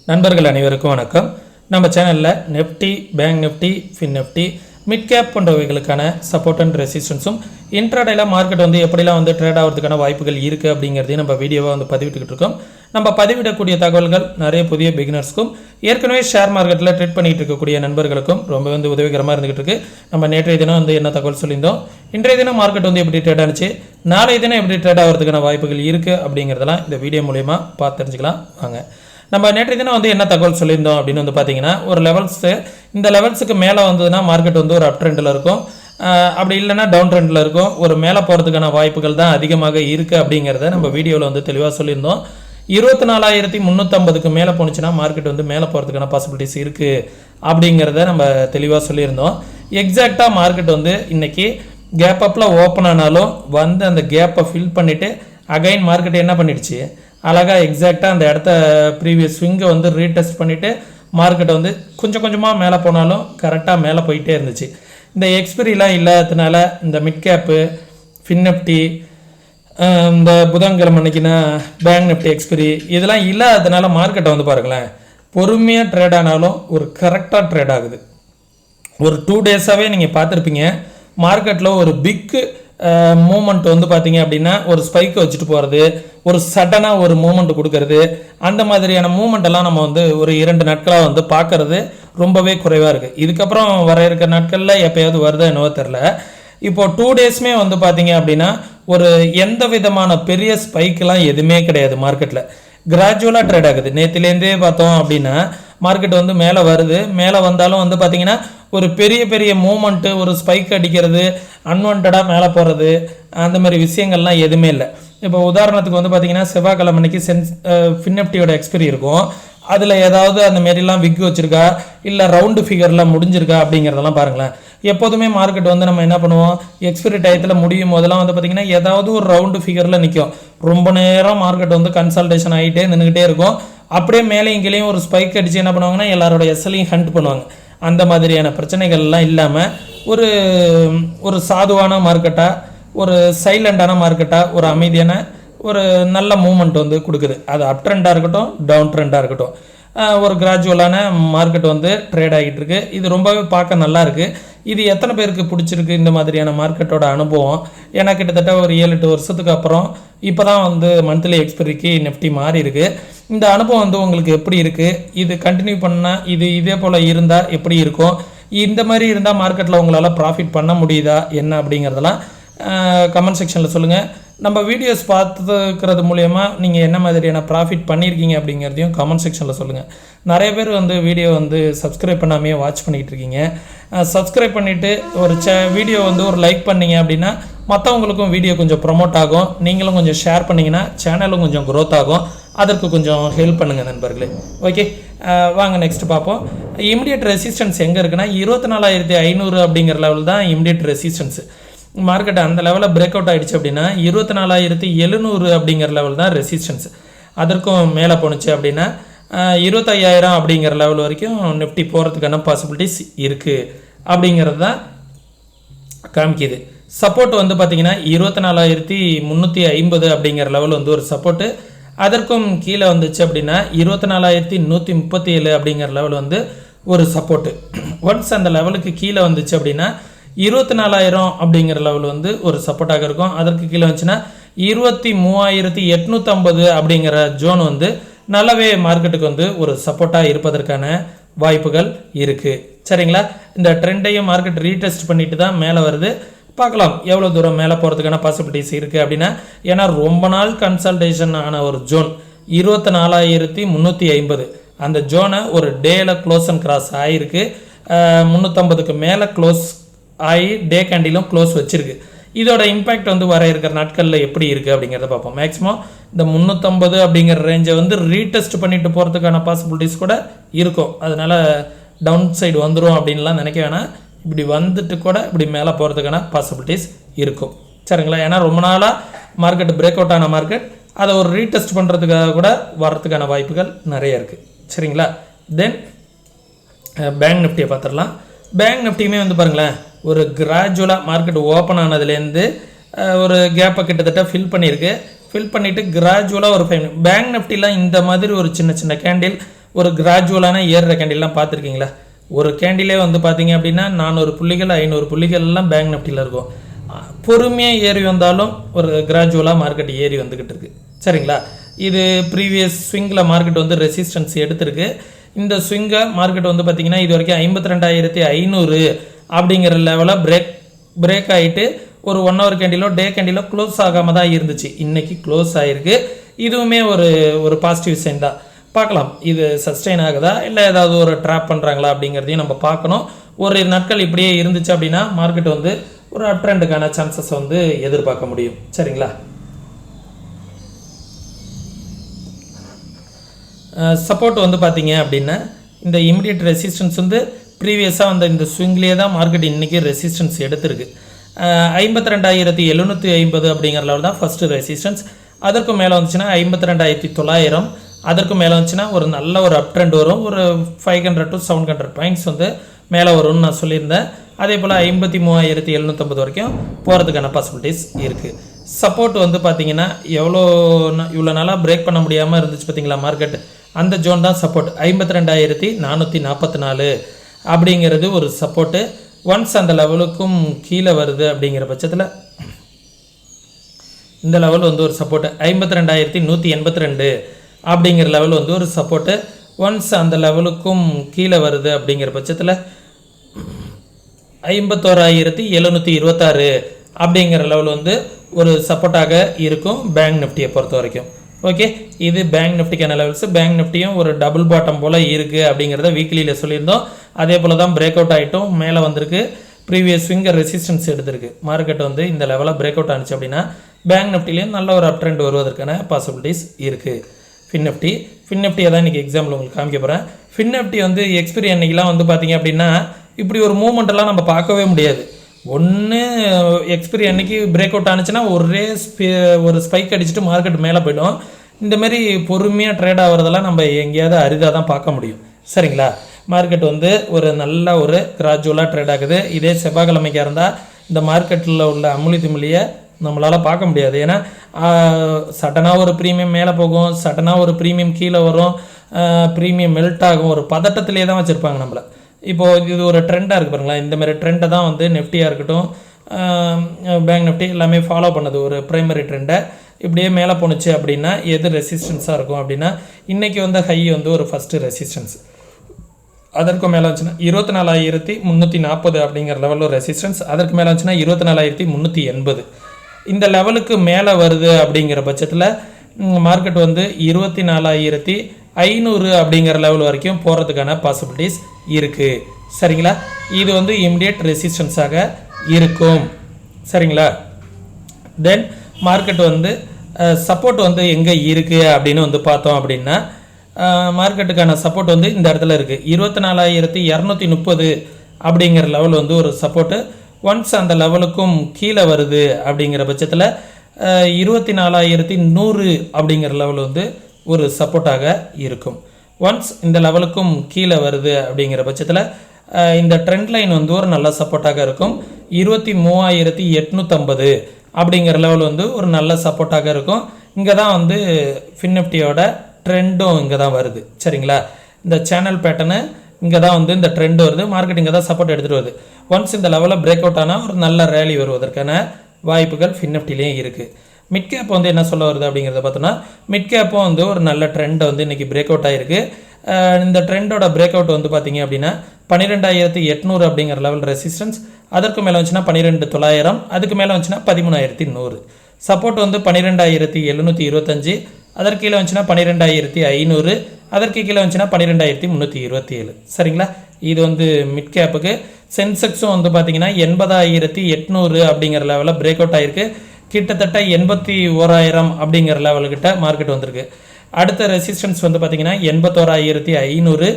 நண்பர்கள் அனைவருக்கும் வணக்கம். நம்ம சேனலில் Nifty, bank Nifty, fin Nifty, mid cap போன்றவைகளுக்கான சப்போர்ட் அண்ட் ரெசிஸ்டன்ஸும் இன்ட்ராடேல மார்க்கெட் எப்படிலாம் ட்ரேட் ஆகிறதுக்கான வாய்ப்புகள் இருக்குது அப்படிங்கிறதையும் நம்ம வீடியோவை பதிவிட்டுக்கிட்டு இருக்கோம். நம்ம பதிவிடக்கூடிய தகவல்கள் நிறைய புதிய பிகினர்ஸ்க்கும் ஏற்கனவே ஷேர் மார்க்கெட்டில் ட்ரேட் பண்ணிட்டு இருக்கக்கூடிய நண்பர்களுக்கும் ரொம்ப உதவிகரமாக இருந்துகிட்டு இருக்கு. நம்ம நேற்றைய தினம் என்ன தகவல் சொல்லியிருந்தோம், இன்றைய தினம் மார்க்கெட் எப்படி ட்ரேட் ஆனிச்சு, நாளைய தினம் எப்படி ட்ரேட் ஆகிறதுக்கான வாய்ப்புகள் இருக்குது அப்படிங்கிறதெல்லாம் இந்த வீடியோ மூலமா பார்த்து தெரிஞ்சுக்கலாம் வாங்க. நம்ம நேற்றைய தினம் என்ன தகவல் சொல்லியிருந்தோம் அப்படின்னு பார்த்தீங்கன்னா, ஒரு லெவல்ஸு இந்த லெவல்ஸுக்கு மேலே வந்ததுன்னா மார்க்கெட் ஒரு அப் ட்ரெண்டில் இருக்கும், அப்படி இல்லைன்னா டவுன் ட்ரெண்டில் இருக்கும். ஒரு மேலே போகிறதுக்கான வாய்ப்புகள் தான் அதிகமாக இருக்குது அப்படிங்கிறத நம்ம வீடியோவில் தெளிவாக சொல்லியிருந்தோம். 24,350க்கு மேலே போணுச்சுன்னா மார்க்கெட் மேலே போகிறதுக்கான பாசிபிலிட்டிஸ் இருக்குது அப்படிங்கிறத நம்ம தெளிவாக சொல்லியிருந்தோம். எக்ஸாக்டாக மார்க்கெட் இன்றைக்கி கேப் அப்பில் ஓப்பன் ஆனாலும் அந்த கேப்பை ஃபில் பண்ணிவிட்டு அகைன் மார்க்கெட் என்ன பண்ணிடுச்சு, அழகாக எக்ஸாக்டாக அந்த இடத்த ப்ரீவியஸ் ஸ்விங்கை ரீடெஸ்ட் பண்ணிவிட்டு மார்க்கெட்டை கொஞ்சம் கொஞ்சமாக மேலே போனாலும் கரெக்டாக மேலே போயிட்டே இருந்துச்சு. இந்த எக்ஸ்பிரிலாம் இல்லாததுனால இந்த மிட் கேப்பு, ஃபின் நிஃப்டி, இந்த புதன்கிழமை அன்னைக்குன்னா பேங்க் நிஃப்டி எக்ஸ்பிரி இதெல்லாம் இல்லாததுனால மார்க்கெட்டை பாருங்களேன், பொறுமையாக ட்ரேட் ஆனாலும் ஒரு கரெக்டாக ட்ரேட் ஆகுது. ஒரு 2 டேஸாகவே நீங்கள் பார்த்துருப்பீங்க, மார்க்கெட்டில் ஒரு பிக்கு மூமெண்ட் பார்த்தீங்க அப்படின்னா ஒரு ஸ்பைக்கை வச்சுட்டு போகிறது, ஒரு சடனாக ஒரு மூமெண்ட் கொடுக்கறது, அந்த மாதிரியான மூமெண்ட்டெல்லாம் நம்ம ஒரு 2 நாட்களாக பார்க்கறது ரொம்பவே குறைவாக இருக்குது. இதுக்கப்புறம் வர இருக்கிற நாட்களில் எப்போயாவது வருதோ என்னவோ தெரில. இப்போது 2 டேஸுமே பார்த்தீங்க அப்படின்னா ஒரு எந்த விதமான பெரிய ஸ்பைக்கெலாம் எதுவுமே கிடையாது. மார்க்கெட்டில் கிராஜுவலாக ட்ரேட் ஆகுது. நேற்றுலேருந்தே பார்த்தோம் அப்படின்னா மார்க்கெட் மேலே வருது, மேலே வந்தாலும் பார்த்தீங்கன்னா ஒரு பெரிய பெரிய மூமெண்ட்டு, ஒரு ஸ்பைக் அடிக்கிறது, அன்வான்டாக மேலே போகிறது, அந்த மாதிரி விஷயங்கள்லாம் எதுவுமே இல்லை. இப்போ உதாரணத்துக்கு பார்த்தீங்கன்னா செவ்வாய்க்கிழமை அன்னைக்கு ஃபின் நிஃப்டியோட எக்ஸ்பிரி இருக்கும், அதில் ஏதாவது அந்த மாரிலாம் விக் வச்சுருக்கா இல்லை ரவுண்டு ஃபிகரில் முடிஞ்சிருக்கா அப்படிங்கிறதெல்லாம் பாருங்களேன். எப்போதுமே மார்க்கெட் நம்ம என்ன பண்ணுவோம், எக்ஸ்பிரி டயத்தில் முடியும் போதெல்லாம் பார்த்தீங்கன்னா ஏதாவது ஒரு ரவுண்டு ஃபிகரில் நிற்கும். ரொம்ப நேரம் மார்க்கெட் கன்சல்டேஷன் ஆகிட்டே நின்றுக்கிட்டே இருக்கும். அப்படியே மேலே இங்கேயும் ஒரு ஸ்பைக் அடித்து என்ன பண்ணுவாங்கன்னா எல்லாரோட எஸ்எல்லையும் ஹண்ட் பண்ணுவாங்க. அந்த மாதிரியான பிரச்சனைகள்லாம் இல்லாமல் ஒரு சாதுவான மார்க்கெட்டாக, ஒரு சைலண்டான மார்க்கெட்டாக, ஒரு அமைதியான ஒரு நல்ல மூமெண்ட் கொடுக்குது. அது அப் ட்ரெண்டாக இருக்கட்டும், டவுன் ட்ரெண்டாக இருக்கட்டும், ஒரு கிராஜுவலான மார்க்கெட் ட்ரேட் ஆகிட்டு இருக்கு. இது ரொம்பவே பார்க்க நல்லா இருக்குது. இது எத்தனை பேருக்கு பிடிச்சிருக்கு இந்த மாதிரியான மார்க்கெட்டோட அனுபவம்? ஏன்னா கிட்டத்தட்ட ஒரு 7-8 வருஷத்துக்கு அப்புறம் இப்போ தான் மந்த்லி எக்ஸ்பைரிக்கு நிஃப்டி மாறி இருக்கு. இந்த அனுபவம் உங்களுக்கு எப்படி இருக்குது? இது கண்டினியூ பண்ணால் இதே போல் இருந்தால் எப்படி இருக்கும்? இந்த மாதிரி இருந்தால் மார்க்கெட்டில் உங்களால் ப்ராஃபிட் பண்ண முடியுதா என்ன அப்படிங்கிறதெல்லாம் கமெண்ட் செக்ஷனில் சொல்லுங்கள். நம்ம வீடியோஸ் பார்த்துக்கிறது மூலயமா நீங்கள் என்ன மாதிரியான ப்ராஃபிட் பண்ணியிருக்கீங்க அப்படிங்கிறதையும் கமெண்ட் செக்ஷனில் சொல்லுங்கள். நிறைய பேர் வீடியோ சப்ஸ்கிரைப் பண்ணாமையே வாட்ச் பண்ணிக்கிட்டு இருக்கீங்க. சப்ஸ்கிரைப் பண்ணிவிட்டு ஒரு வீடியோ ஒரு லைக் பண்ணிங்க அப்படின்னா மற்றவங்களுக்கும் வீடியோ கொஞ்சம் ப்ரொமோட் ஆகும். நீங்களும் கொஞ்சம் ஷேர் பண்ணிங்கன்னா சேனலும் கொஞ்சம் க்ரோத் ஆகும். அதற்கு கொஞ்சம் ஹெல்ப் பண்ணுங்கள் நண்பர்களே. ஓகே, வாங்க நெக்ஸ்ட் பார்ப்போம். இமிடியட் ரெசிஸ்டன்ஸ் எங்கே இருக்குன்னா 24,500 அப்படிங்கிற லெவல் தான் இமிடியட் ரெசிஸ்டன்ஸு. மார்க்கெட் அந்த லெவலில் பிரேக் அவுட் ஆகிடுச்சு அப்படின்னா 24,700 அப்படிங்கிற லெவல் தான் ரெசிஸ்டன்ஸ். அதற்கும் மேலே போணுச்சு அப்படின்னா 25,000 அப்படிங்கிற லெவல் வரைக்கும் நிஃப்டி போகிறதுக்கான பாசிபிலிட்டிஸ் இருக்குது அப்படிங்கிறது தான் காமிக்குது. சப்போர்ட் பார்த்தீங்கன்னா 24,350 அப்படிங்கிற லெவல் ஒரு சப்போர்ட்டு. அதற்கும் கீழே வந்துச்சு அப்படின்னா 24,137 அப்படிங்கிற லெவல் ஒரு சப்போர்ட்டு. ஒன்ஸ் அந்த லெவலுக்கு கீழே வந்துச்சு அப்படின்னா 24,000 அப்படிங்கிற லெவல் ஒரு சப்போர்ட்டாக இருக்கும். அதற்கு கீழே வந்துச்சுன்னா 23,850 அப்படிங்கிற ஜோன் நல்லாவே மார்க்கெட்டுக்கு ஒரு சப்போர்ட்டாக இருப்பதற்கான வாய்ப்புகள் இருக்குது. சரிங்களா? இந்த ட்ரெண்டையும் மார்க்கெட் ரீடெஸ்ட் பண்ணிட்டு தான் மேலே வருது. பார்க்கலாம் எவ்வளோ தூரம் மேலே போகிறதுக்கான பாசிபிலிட்டிஸ் இருக்குது அப்படின்னா. ஏன்னா ரொம்ப நாள் கன்சல்டேஷன் ஆன ஒரு ஜோன் 24,350 அந்த ஜோனை ஒரு டேல க்ளோஸ் அண்ட் கிராஸ் ஆகிருக்கு. 350க்கு மேலே க்ளோஸ் ஆகி டே கேண்டிலும் க்ளோஸ் வச்சிருக்கு. இதோட இம்பேக்ட் வர இருக்கிற நாட்களில் எப்படி இருக்குது அப்படிங்கிறத பார்ப்போம். மேக்ஸிமம் இந்த 350 அப்படிங்கிற ரேஞ்சை ரீடெஸ்ட் பண்ணிட்டு போகிறதுக்கான பாசிபிலிட்டிஸ் கூட இருக்கும். அதனால டவுன் சைடு வந்துடும் அப்படின்லாம் நினைக்க வேணாம். இப்படி வந்துட்டு கூட இப்படி மேலே போகிறதுக்கான பாசிபிலிட்டிஸ் இருக்கும். சரிங்களா? ஏன்னா ரொம்ப நாளாக மார்க்கெட் பிரேக் அவுட் ஆன மார்க்கெட் அதை ஒரு ரீடெஸ்ட் பண்ணுறதுக்காக கூட வர்றதுக்கான வாய்ப்புகள் நிறைய இருக்குது. சரிங்களா? தென் பேங்க் நிஃப்டியை பார்த்துடலாம். பேங்க் நிஃப்டியுமே பாருங்களேன், ஒரு கிராஜுவலாக மார்க்கெட் ஓப்பன் ஆனதுலேருந்து ஒரு கேப்பை கிட்டத்தட்ட ஃபில் பண்ணியிருக்கு. ஃபில் பண்ணிவிட்டு கிராஜுவலாக ஒரு 5 பேங்க் நிஃப்டிலாம் இந்த மாதிரி ஒரு சின்ன சின்ன கேண்டில் ஒரு கிராஜுவலான ஏறுற கேண்டில்லாம் பார்த்துருக்கீங்களா? ஒரு கேண்டிலே வந்து பார்த்தீங்க அப்படின்னா 400 புள்ளிகள் 500 புள்ளிகள் எல்லாம் பேங்க் நிஃப்டியில் இருக்கும். பொறுமையாக ஏறி வந்தாலும் ஒரு கிராஜுவலாக மார்க்கெட் ஏறி வந்துக்கிட்டு இருக்கு. சரிங்களா? இது ப்ரீவியஸ் ஸ்விங்கில் மார்க்கெட் வந்து ரெசிஸ்டன்ஸ் எடுத்திருக்கு. இந்த ஸ்விங்கை மார்க்கெட் வந்து பார்த்தீங்கன்னா இது வரைக்கும் 52,500 அப்படிங்கிற லெவலில் பிரேக் ஆகிட்டு ஒரு 1 ஹவர் கேண்டிலோ டே கேண்டிலோ க்ளோஸ் ஆகாமல் தான் இருந்துச்சு. இன்றைக்கி க்ளோஸ் ஆகிருக்கு. இதுவுமே ஒரு பாசிட்டிவ் சைன் தான். பார்க்கலாம் இது சஸ்டெயின் ஆகுதா இல்லை ஏதாவது ஒரு ட்ராப் பண்ணுறாங்களா அப்படிங்கிறதையும் நம்ம பார்க்கணும். ஒரு நாட்கள் இப்படியே இருந்துச்சு அப்படின்னா மார்க்கெட் வந்து ஒரு அப் ட்ரெண்டுக்கான சான்சஸ் வந்து எதிர்பார்க்க முடியும். சரிங்களா? சப்போர்ட் வந்து பார்த்தீங்க அப்படின்னா இந்த இமிடியட் ரெசிஸ்டன்ஸ் வந்து ப்ரீவியஸாக வந்து இந்த ஸ்விங்லேயே தான் மார்க்கெட் இன்றைக்கி ரெசிஸ்டன்ஸ் எடுத்திருக்கு. 52,750 அப்படிங்கிற லெவல் தான் ஃபஸ்ட்டு ரெசிஸ்டன்ஸ். அதற்கும் மேலே வந்துச்சுன்னா 52,900, அதற்கும் மேலே வந்துச்சுன்னா ஒரு நல்ல ஒரு அப் ட்ரெண்ட் வரும். ஒரு 500 to 700 பாயிண்ட்ஸ் வந்து மேலே வரும்னு நான் சொல்லியிருந்தேன். அதே போல் 53,750 வரைக்கும் போகிறதுக்கான பாசிபிலிட்டிஸ் இருக்குது. சப்போர்ட் வந்து பார்த்தீங்கன்னா இவ்வளோ நாளாக பிரேக் பண்ண முடியாமல் இருந்துச்சு பார்த்தீங்களா மார்க்கெட், அந்த ஜோன் தான் சப்போர்ட். 52,444 அப்படிங்கிறது ஒரு சப்போர்ட்டு. ஒன்ஸ் அந்த லெவலுக்கும் கீழே வருது அப்படிங்கிற பட்சத்தில் இந்த லெவல் வந்து ஒரு சப்போர்ட்டு. 52,182 அப்படிங்கிற லெவல் வந்து ஒரு சப்போர்ட்டு. ஒன்ஸ் அந்த லெவலுக்கும் கீழே வருது அப்படிங்கிற பட்சத்தில் 51,726 அப்படிங்கிற லெவல் வந்து ஒரு சப்போர்ட்டாக இருக்கும் பேங்க் நிஃப்டியை பொறுத்த வரைக்கும். ஓகே, இது பேங்க் நிஃப்டிக்கான லெவல்ஸ். பேங்க் நிஃப்டியும் ஒரு டபுள் பாட்டம் போல் இருக்குது அப்படிங்கிறத வீக்லியில் சொல்லியிருந்தோம். அதே போல் தான் பிரேக் அவுட் ஆகிட்டும் மேலே வந்திருக்கு. ப்ரீவியஸ் ஸ்விங்கர் ரெசிஸ்டன்ஸ் எடுத்திருக்கு. மார்க்கெட் வந்து இந்த லெவலில் பிரேக் அவுட் ஆனிச்சு அப்படின்னா பேங்க் நிஃப்டிலையும் நல்ல ஒரு அப் ட்ரெண்ட் வருவதற்கான பாசிபிலிட்டிஸ் இருக்குது. ஃபின் நிஃப்டியை தான் இன்றைக்கி எக்ஸாம்பிள் உங்களுக்கு காமிக்க போகிறேன். ஃபின் நிஃப்டி வந்து எக்ஸ்பிரி அன்னைக்கெலாம் வந்து பார்த்தீங்க அப்படின்னா இப்படி ஒரு மூவ்மெண்ட்டெல்லாம் நம்ம பார்க்கவே முடியாது. ஒன்று எக்ஸ்பிரி அன்னைக்கு பிரேக் அவுட் ஆனிச்சுன்னா ஒரு ஸ்பைக் அடிச்சுட்டு மார்க்கெட் மேலே போய்டும். இந்தமாரி பொறுமையாக ட்ரேட் ஆகிறதெல்லாம் நம்ம எங்கேயாவது அரிதாக தான் பார்க்க முடியும். சரிங்களா? மார்க்கெட் வந்து ஒரு நல்ல ஒரு கிராஜுவலாக ட்ரேட் ஆகுது. இதே செவ்வாய்க்கிழமைக்காக இருந்தால் இந்த மார்க்கெட்டில் உள்ள அமுளி திமுலியை நம்மளால் பார்க்க முடியாது. ஏன்னா சடனாக ஒரு ப்ரீமியம் மேலே போகும், சடனாக ஒரு ப்ரீமியம் கீழே வரும், ப்ரீமியம் மெல்ட் ஆகும். ஒரு பதட்டத்திலே தான் வச்சுருப்பாங்க நம்மளை. இப்போது இது ஒரு ட்ரெண்டாக இருக்குது பாருங்களேன். இந்தமாரி ட்ரெண்டை தான் வந்து நிஃப்டியாக இருக்கட்டும் பேங்க் நிஃப்டி எல்லாமே ஃபாலோ பண்ணது. ஒரு ப்ரைமரி ட்ரெண்டை இப்படியே மேலே போணுச்சு அப்படின்னா எது ரெசிஸ்டன்ஸாக இருக்கும் அப்படின்னா இன்றைக்கி வந்து ஹை வந்து ஒரு ஃபஸ்ட்டு ரெசிஸ்டன்ஸ். அதற்கு மேலே வந்துச்சுன்னா 24,340 அப்படிங்கிற லெவலில் ரெசிஸ்டன்ஸ். அதற்கு மேலே வந்துச்சுன்னா 24,380. இந்த லெவலுக்கு மேலே வருது அப்படிங்கிற பட்சத்தில் மார்க்கெட் வந்து 24,500 அப்படிங்கிற லெவல் வரைக்கும் போகிறதுக்கான பாசிபிலிட்டிஸ் இருக்குது. சரிங்களா? இது வந்து இமிடியேட் ரெசிஸ்டன்ஸாக இருக்கும். சரிங்களா? தென் மார்க்கெட் வந்து சப்போர்ட் வந்து எங்கே இருக்குது அப்படின்னு வந்து பார்த்தோம் அப்படின்னா மார்க்கெட்டுக்கான சப்போர்ட் வந்து இந்த இடத்துல இருக்குது. 24,230 அப்படிங்கிற லெவல் வந்து ஒரு சப்போர்ட்டு. ஒன்ஸ் அந்த லெவலுக்கும் கீழே வருது அப்படிங்கிற பட்சத்தில் 24,100 அப்படிங்கிற லெவல் வந்து ஒரு சப்போர்ட்டாக இருக்கும். ஒன்ஸ் இந்த லெவலுக்கும் கீழே வருது அப்படிங்கிற பட்சத்தில் இந்த ட்ரெண்ட் லைன் வந்து ஒரு நல்ல சப்போர்ட்டாக இருக்கும். 23,850 அப்படிங்கிற லெவல் வந்து ஒரு நல்ல சப்போர்ட்டாக இருக்கும். இங்கே தான் வந்து ஃபின் நிஃப்டியோட ட்ரெண்டும் இங்கே தான் வருது. சரிங்களா? இந்த சேனல் பேட்டர்னு இங்கே தான் வந்து இந்த ட்ரெண்ட் வருது. மார்க்கெட் இங்கே தான் சப்போர்ட் எடுத்துகிட்டு வருது. ஒன்ஸ் இந்த லெவலில் பிரேக் அவுட் ஆனால் ஒரு நல்ல ரேலி வருவதற்கான வாய்ப்புகள் ஃபின் நிஃப்டிலேயும் இருக்குது. மிட் கேப் வந்து என்ன சொல்ல வருது அப்படிங்கிறத பார்த்தோன்னா மிட் கேப்பும் வந்து ஒரு நல்ல ட்ரெண்ட் வந்து இன்றைக்கி பிரேக் அவுட் ஆகிருக்கு. இந்த ட்ரெண்டோட பிரேக் அவுட் வந்து பார்த்தீங்க அப்படின்னா 12,800 அப்படிங்கிற லெவல் ரெசிஸ்டன்ஸ். அதற்கு மேலே வந்துச்சுன்னா 12,900, அதுக்கு மேலே வந்துச்சுன்னா 13,100. சப்போர்ட் வந்து 12,725, அதற்கு கீழே வந்துச்சுன்னா 12,500, அதற்கு கீழே வந்துச்சுன்னா 12,327. சரிங்களா? இது வந்து மிட் கேப்புக்கு. சென்செக்ஸும் வந்து பார்த்தீங்கன்னா 80,800 அப்படிங்கிற லெவலில் பிரேக் அவுட் ஆகிருக்கு. கிட்டத்தட்ட 81,000 அப்படிங்கிற லெவல்கிட்ட மார்க்கெட் வந்திருக்கு. அடுத்த ரெசிஸ்டன்ஸ் வந்து பார்த்தீங்கன்னா 81,500,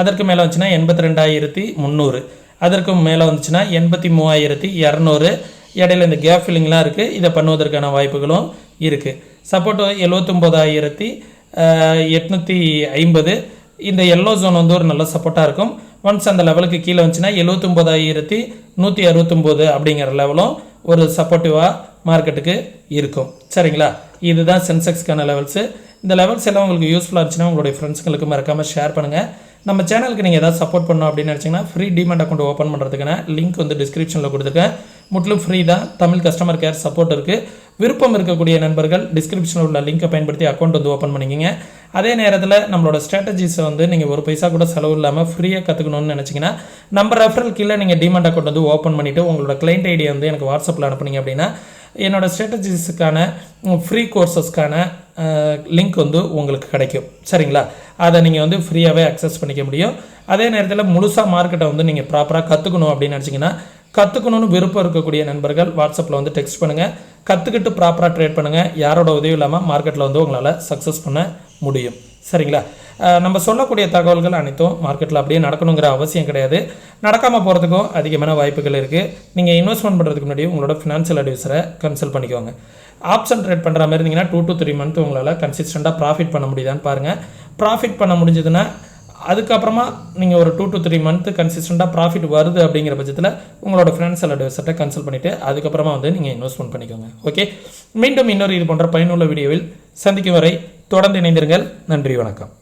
அதற்கு மேலே வந்துச்சுன்னா 82,300, அதற்கு மேலே வந்துச்சுன்னா 83,200. இடையில இந்த கேப் ஃபில்லிங்லாம் இருக்குது. இதை பண்ணுவதற்கான வாய்ப்புகளும் இருக்குது. சப்போர்ட் 79,850. இந்த எல்லோ ஜோன் வந்து ஒரு நல்ல சப்போர்ட்டாக இருக்கும். ஒன்ஸ் அந்த லெவலுக்கு கீழே வந்துச்சுன்னா 79,169 அப்படிங்கிற லெவலும் ஒரு சப்போர்ட்டிவாக மார்க்கெட்டுக்கு இருக்கும். சரிங்களா? இதுதான் சென்செக்ஸ்க்கான லெவல்ஸு. இந்த லெவல்ஸ் எல்லாம் உங்களுக்கு யூஸ்ஃபுல்லாக இருந்துச்சுன்னா உங்களுடைய ஃப்ரெண்ட்ஸுங்களுக்கு மறக்காமல் ஷேர் பண்ணுங்கள். நம்ம சேனலுக்கு நீங்கள் ஏதாவது சப்போர்ட் பண்ணணும் அப்படின்னு நினச்சிங்கன்னா ஃப்ரீ டிமெண்ட் அக்கௌண்ட் ஓப்பன் பண்ணுறதுக்கான லிங்க் வந்து டிஸ்கிரிப்ஷனில் கொடுத்துருக்கேன். முற்றிலும் ஃப்ரீ தான். தமிழ் கஸ்டமர் கேர் சப்போர்ட் இருக்குது. விருப்பம் இருக்கக்கூடிய நண்பர்கள் டிஸ்கிரிப்ஷனில் உள்ள லிங்கை பயன்படுத்தி அக்கௌண்ட் வந்து ஓப்பன் பண்ணிக்கிங்க. அதே நேரத்தில் நம்மளோட ஸ்ட்ராட்டஜிஸை வந்து நீங்கள் ஒரு பைசா கூட செலவு இல்லாமல் ஃப்ரீயாக கற்றுக்கணும்னு நினச்சிங்கன்னா நம்ம ரெஃபரல் கீழே நீங்கள் டிமெண்ட் அக்கௌண்ட் வந்து ஓப்பன் பண்ணிவிட்டு உங்களோட கிளைண்ட் ஐடியை வந்து எனக்கு வாட்ஸ்அப்பில் அனுப்புனீங்க அப்படின்னா என்னோடய ஸ்ட்ராட்டஜிஸுக்கான ஃப்ரீ கோர்சஸ்க்கான லிங்க் வந்து உங்களுக்கு கிடைக்கும். சரிங்களா? அதை நீங்கள் வந்து ஃப்ரீயாகவே அக்சஸ் பண்ணிக்க முடியும். அதே நேரத்தில் முழுசாக மார்க்கெட்டை வந்து நீங்கள் ப்ராப்பராக கற்றுக்கணும் அப்படின்னு நினச்சிங்கன்னா கற்றுக்கணும்னு விருப்பம் இருக்கக்கூடிய நண்பர்கள் வாட்ஸ்அப்பில் வந்து டெக்ஸ்ட் பண்ணுங்கள். கற்றுக்கிட்டு ப்ராப்பராக ட்ரேட் பண்ணுங்கள். யாரோட உதவி இல்லாமல் மார்க்கெட்டில் வந்து உங்களால் சக்ஸஸ் பண்ண முடியும். சரிங்களா? நம்ம சொல்லக்கூடிய தகவல்கள் அனைத்தும் மார்க்கெட்டில் அப்படியே நடக்கணுங்கிற அவசியம் கிடையாது. நடக்காமல் போகிறதுக்கும் அதிகமான வாய்ப்புகள் இருக்குது. நீங்கள் இன்வெஸ்ட்மெண்ட் பண்ணுறதுக்கு முன்னாடி உங்களோட ஃபினான்ஷியல் அட்வைசரை கன்சல்ட் பண்ணிக்கோங்க. ஆப்ஷன் ட்ரேட் பண்ணுற மாதிரி இருந்தீங்கன்னா 2 to 3 மந்த் உங்களால் கன்சிஸ்டண்ட்டாக ப்ராஃபிட் பண்ண முடியுதான்னு பாருங்கள். ப்ராஃபிட் பண்ண முடிஞ்சதுன்னா அதுக்கப்புறமா நீங்கள் ஒரு 2 to 3 மந்த் கன்சிஸ்டண்ட்டாக ப்ராஃபிட் வருது அப்படிங்கிற பட்சத்தில் உங்களோட ஃபினான்ஷியல் அட்வைசர்கிட்ட கன்சல்ட் பண்ணிவிட்டு அதுக்கப்புறமா வந்து நீங்கள் இன்வெஸ்ட்மெண்ட் பண்ணிக்கோங்க. ஓகே, மீண்டும் இன்னொரு இது போன்ற பயனுள்ள வீடியோவில் சந்திக்கும் வரை தொடர்ந்து இணைந்திருங்கள். நன்றி, வணக்கம்.